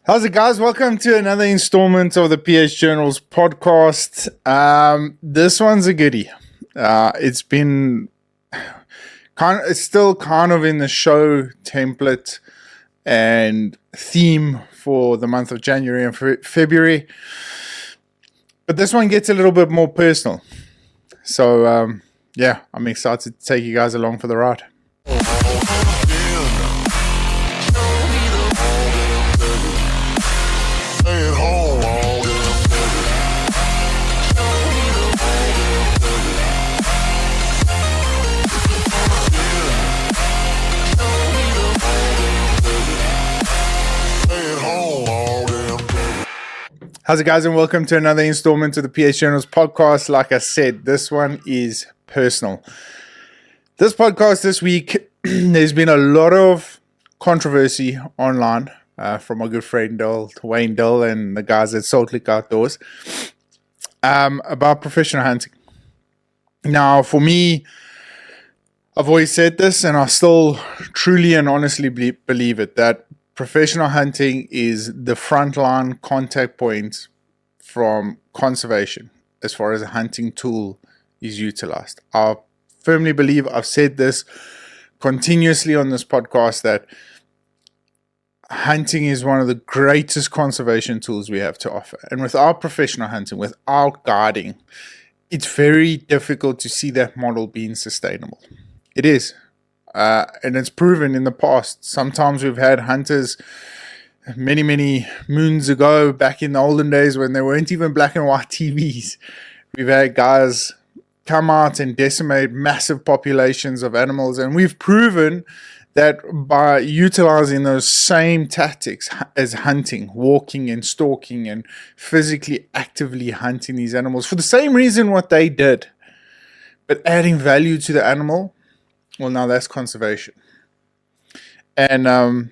How's it, guys? Welcome to another installment of the PH Journals podcast. This one's a goodie. It's been it's still kind of in the show template and theme for the month of January and February, but this one gets a little bit more personal. So yeah, I'm excited to take you guys along for the ride. How's it, guys, and welcome to another installment of the PH Journals podcast. Like I said, this one is personal. This podcast this week, there's been a lot of controversy online from my good friend Wayne Dill and the guys at shots.The about professional hunting. Now, for me, I've always said this, and I still truly and honestly believe it, that professional hunting is the frontline contact point from conservation as far as a hunting tool is utilized. I firmly believe, I've said this continuously on this podcast, that hunting is one of the greatest conservation tools we have to offer. And without professional hunting, without guiding, it's very difficult to see that model being sustainable. It is. And it's proven in the past. Sometimes we've had hunters many moons ago, back in the olden days when there weren't even black and white TVs. We've had guys come out and decimate massive populations of animals. And we've proven that by utilizing those same tactics as hunting, walking and stalking and physically actively hunting these animals for the same reason what they did, but adding value to the animal, well, now that's conservation. And I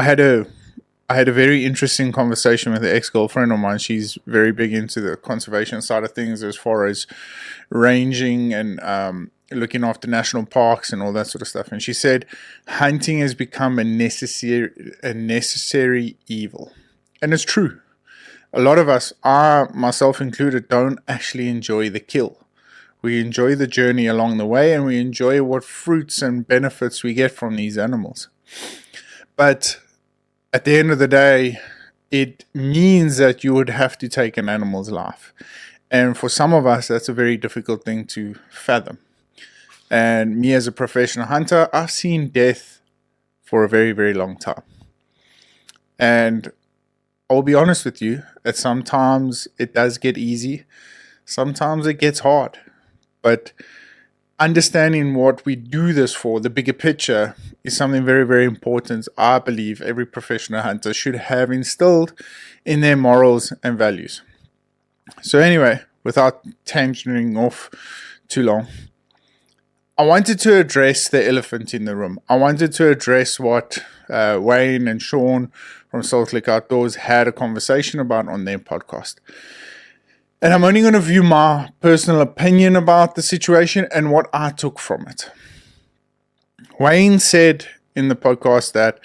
had a very interesting conversation with an ex-girlfriend of mine. She's very big into the conservation side of things as far as ranging and looking after national parks and all that sort of stuff. And she said hunting has become a necessary evil. And it's true. A lot of us, myself included, don't actually enjoy the kill. We enjoy the journey along the way, and we enjoy what fruits and benefits we get from these animals. But at the end of the day, it means that you would have to take an animal's life. And for some of us, that's a very difficult thing to fathom. And me as a professional hunter, I've seen death for a very long time. And I'll be honest with you, that sometimes it does get easy. Sometimes it gets hard. But understanding what we do this for, the bigger picture, is something very important. I believe every professional hunter should have instilled in their morals and values. So anyway, without tangenting off too long, I wanted to address the elephant in the room. I wanted to address what Wayne and Sean from Salt Lake Outdoors had a conversation about on their podcast. And I'm only going to view my personal opinion about the situation and what I took from it. Wayne said in the podcast that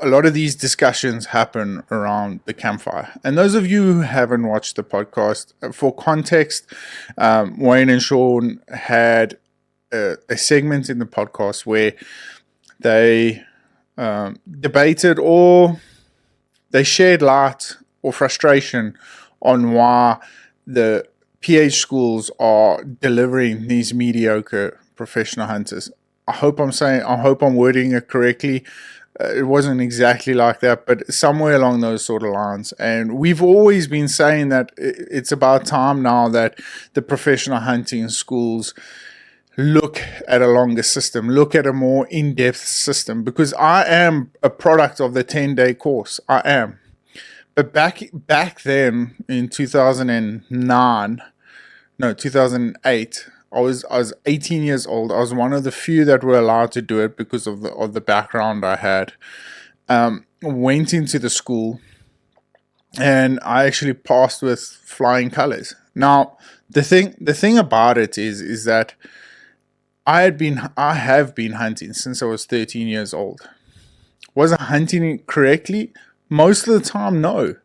a lot of these discussions happen around the campfire. And those of you who haven't watched the podcast, for context, Wayne and Sean had a segment in the podcast where they debated, or they shared light or frustration on why the PH schools are delivering these mediocre professional hunters. I hope I'm wording it correctly. It wasn't exactly like that, but somewhere along those sort of lines. And we've always been saying that it's about time now that the professional hunting schools look at a longer system, look at a more in-depth system, because I am a product of the 10-day course. I am. But back then in 2008, I was 18 years old. I was one of the few that were allowed to do it because of the background I had. Went into the school, and I actually passed with flying colors. Now, the thing about it is that I have been hunting since I was 13 years old. Was I hunting it correctly? Most of the time, no.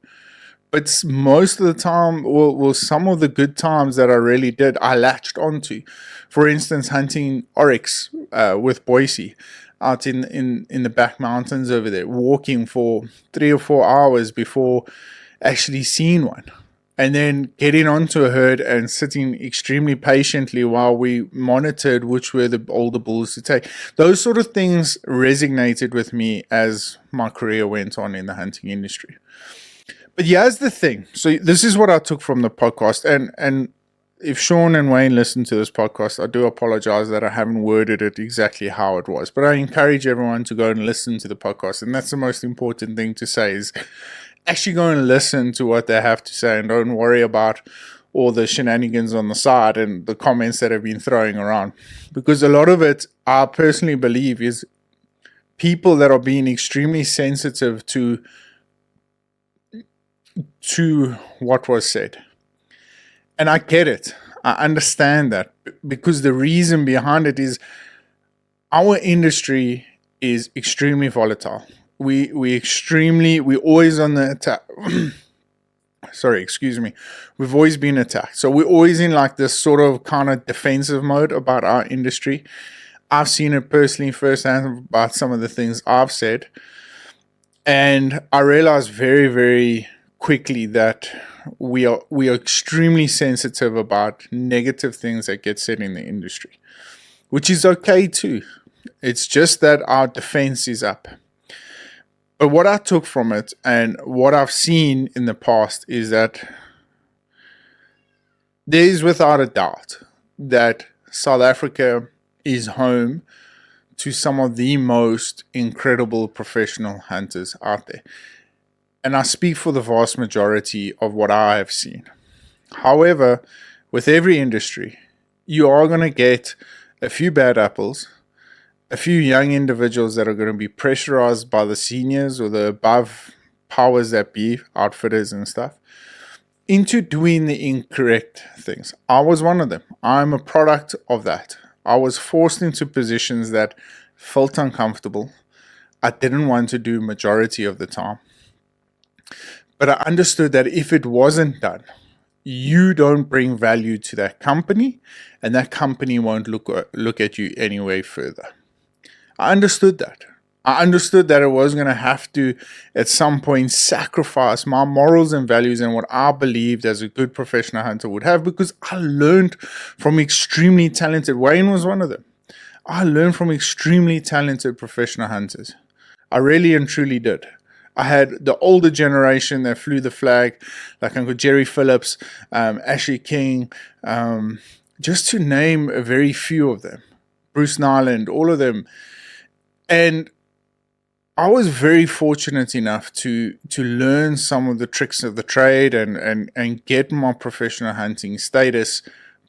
But most of the time, well, some of the good times that I really did, I latched onto. For instance, hunting oryx with Boise out in the back mountains over there, walking for 3 or 4 hours before actually seeing one. And then getting onto a herd and sitting extremely patiently while we monitored which were the older bulls to take. Those sort of things resonated with me as my career went on in the hunting industry. But here's the thing. So this is what I took from the podcast. And if Sean and Wayne listen to this podcast, I do apologize that I haven't worded it exactly how it was. But I encourage everyone to go and listen to the podcast. And that's the most important thing to say is actually go and listen to what they have to say and don't worry about all the shenanigans on the side and the comments that have been throwing around. Because a lot of it, I personally believe, is people that are being extremely sensitive to what was said. And I get it. I understand that, because the reason behind it is our industry is extremely volatile. We always on the attack. Sorry, excuse me. We've always been attacked. So we're always in like this sort of kind of defensive mode about our industry. I've seen it personally firsthand about some of the things I've said. And I realized very, very quickly that we are extremely sensitive about negative things that get said in the industry, which is okay too. It's just that our defense is up. But what I took from it and what I've seen in the past is that there is without a doubt that South Africa is home to some of the most incredible professional hunters out there. And I speak for the vast majority of what I have seen. However, with every industry, you are going to get a few bad apples, a few young individuals that are going to be pressurized by the seniors or the above powers that be, outfitters and stuff, into doing the incorrect things. I was one of them. I'm a product of that. I was forced into positions that felt uncomfortable. I didn't want to do majority of the time. But I understood that if it wasn't done, you don't bring value to that company, and that company won't look at you anyway further. I understood that. I understood that I was going to have to, at some point, sacrifice my morals and values and what I believed as a good professional hunter would have, because I learned from extremely talented, Wayne was one of them. I learned from extremely talented professional hunters. I really and truly did. I had the older generation that flew the flag, like Uncle Jerry Phillips, Ashley King, just to name a very few of them. Bruce Nyland, all of them. And I was very fortunate enough to learn some of the tricks of the trade and get my professional hunting status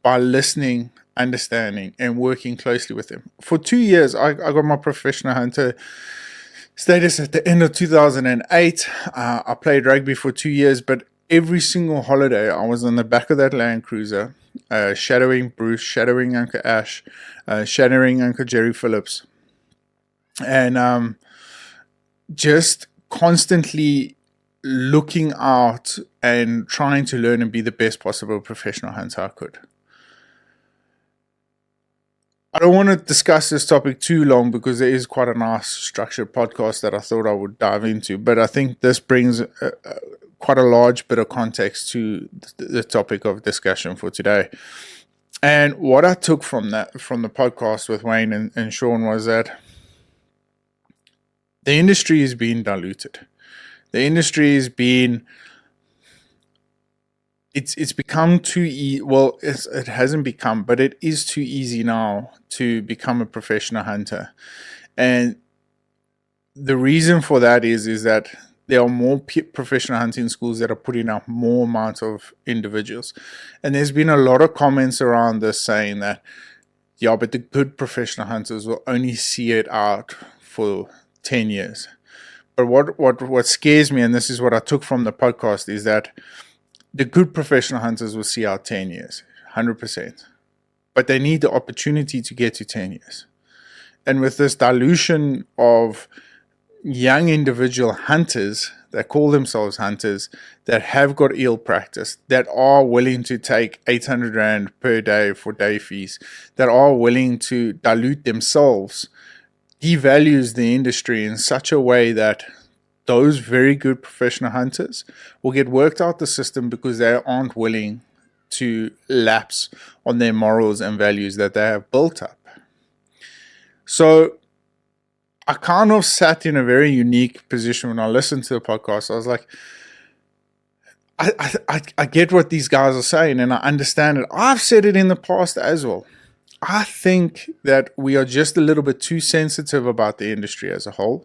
by listening, understanding, and working closely with them. For 2 years, I got my professional hunter status at the end of 2008. I played rugby for 2 years, but every single holiday I was on the back of that Land Cruiser, shadowing Bruce, shadowing Uncle Ash, shadowing Uncle Jerry Phillips, and just constantly looking out and trying to learn and be the best possible professional hunter I could. I don't want to discuss this topic too long because there is quite a nice structured podcast that I thought I would dive into, but I think this brings quite a large bit of context to the topic of discussion for today. And what I took from the podcast with Wayne and Sean was that the industry is being diluted. The industry is being, it's become too easy. Well, it hasn't become, but it is too easy now to become a professional hunter. And the reason for that is that there are more professional hunting schools that are putting up more amounts of individuals. And there's been a lot of comments around this saying that, yeah, but the good professional hunters will only see it out for 10 years. But what scares me, and this is what I took from the podcast, is that the good professional hunters will see out 10 years, 100%. But they need the opportunity to get to 10 years. And with this dilution of young individual hunters that call themselves hunters, that have got eel practice, that are willing to take 800 Rand per day for day fees, that are willing to dilute themselves, devalues the industry in such a way that those very good professional hunters will get worked out the system because they aren't willing to lapse on their morals and values that they have built up. So I kind of sat in a very unique position when I listened to the podcast. I was like, I get what these guys are saying and I understand it. I've said it in the past as well. I think that we are just a little bit too sensitive about the industry as a whole.